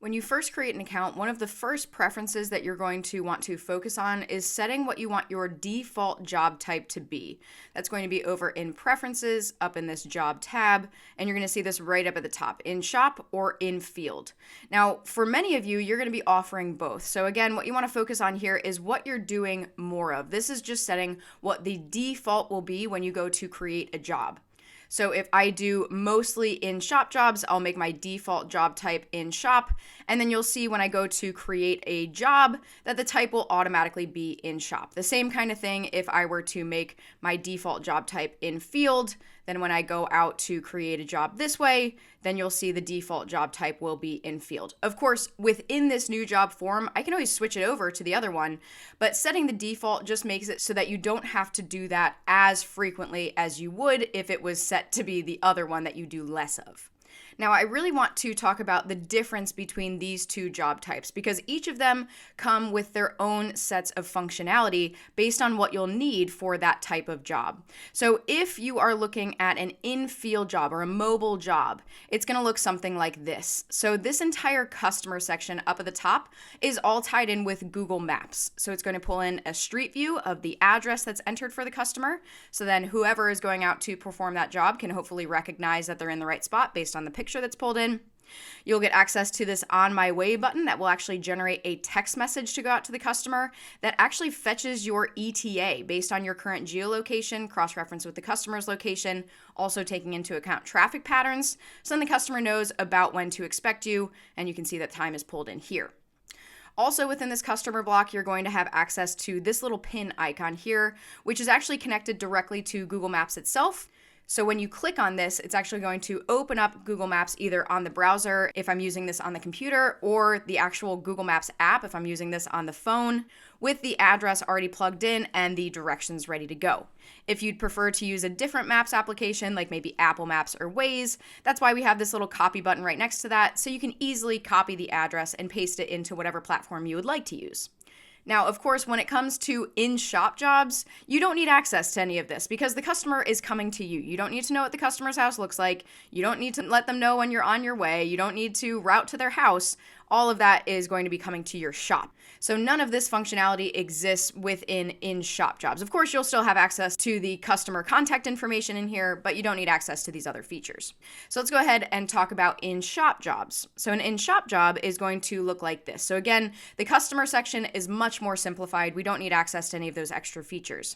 When you first create an account, one of the first preferences that you're going to want to focus on is setting what you want your default job type to be. That's going to be over in Preferences, up in this Job tab, and you're going to see this right up at the top, in Shop or in Field. Now, for many of you, you're going to be offering both. So again, what you want to focus on here is what you're doing more of. This is just setting what the default will be when you go to create a job. So if I do mostly in shop jobs, I'll make my default job type in shop. And then you'll see when I go to create a job that the type will automatically be in shop. The same kind of thing if I were to make my default job type in field. Then when I go out to create a job this way, then you'll see the default job type will be in field. Of course, within this new job form, I can always switch it over to the other one, but setting the default just makes it so that you don't have to do that as frequently as you would if it was set to be the other one that you do less of. Now, I really want to talk about the difference between these two job types because each of them come with their own sets of functionality based on what you'll need for that type of job. So if you are looking at an in-field job or a mobile job, it's going to look something like this. So this entire customer section up at the top is all tied in with Google Maps. So it's going to pull in a street view of the address that's entered for the customer. So then whoever is going out to perform that job can hopefully recognize that they're in the right spot based on the picture that's pulled in. You'll get access to this On My Way button that will actually generate a text message to go out to the customer that actually fetches your ETA based on your current geolocation, cross-reference with the customer's location, also taking into account traffic patterns, so then the customer knows about when to expect you, and you can see that time is pulled in here. Also within this customer block, you're going to have access to this little pin icon here, which is actually connected directly to Google Maps itself. So when you click on this, it's actually going to open up Google Maps either on the browser if I'm using this on the computer or the actual Google Maps app if I'm using this on the phone with the address already plugged in and the directions ready to go. If you'd prefer to use a different Maps application like maybe Apple Maps or Waze, that's why we have this little copy button right next to that so you can easily copy the address and paste it into whatever platform you would like to use. Now, of course, when it comes to in-shop jobs, you don't need access to any of this because the customer is coming to you. You don't need to know what the customer's house looks like. You don't need to let them know when you're on your way. You don't need to route to their house. All of that is going to be coming to your shop. So none of this functionality exists within in-shop jobs. Of course, you'll still have access to the customer contact information in here, but you don't need access to these other features. So let's go ahead and talk about in-shop jobs. So an in-shop job is going to look like this. So again, the customer section is much more simplified. We don't need access to any of those extra features.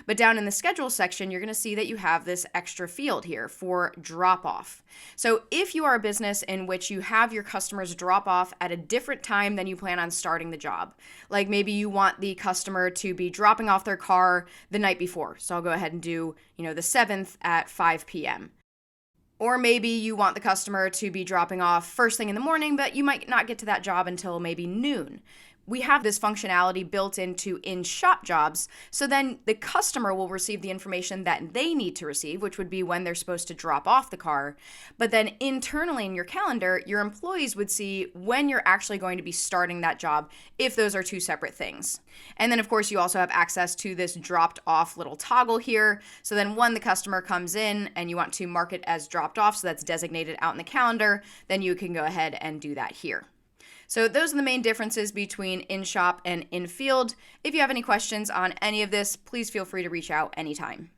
But down in the schedule section, you're going to see that you have this extra field here for drop off. So if you are a business in which you have your customers drop off at a different time than you plan on starting the job, like maybe you want the customer to be dropping off their car the night before. So I'll go ahead and do, the 7th at 5 p.m. Or maybe you want the customer to be dropping off first thing in the morning, but you might not get to that job until maybe noon. We have this functionality built into in-shop jobs, so then the customer will receive the information that they need to receive, which would be when they're supposed to drop off the car. But then internally in your calendar, your employees would see when you're actually going to be starting that job, if those are two separate things. And then, of course, you also have access to this dropped off little toggle here. So then when the customer comes in and you want to mark it as dropped off, so that's designated out in the calendar, then you can go ahead and do that here. So those are the main differences between in-shop and in-field. If you have any questions on any of this, please feel free to reach out anytime.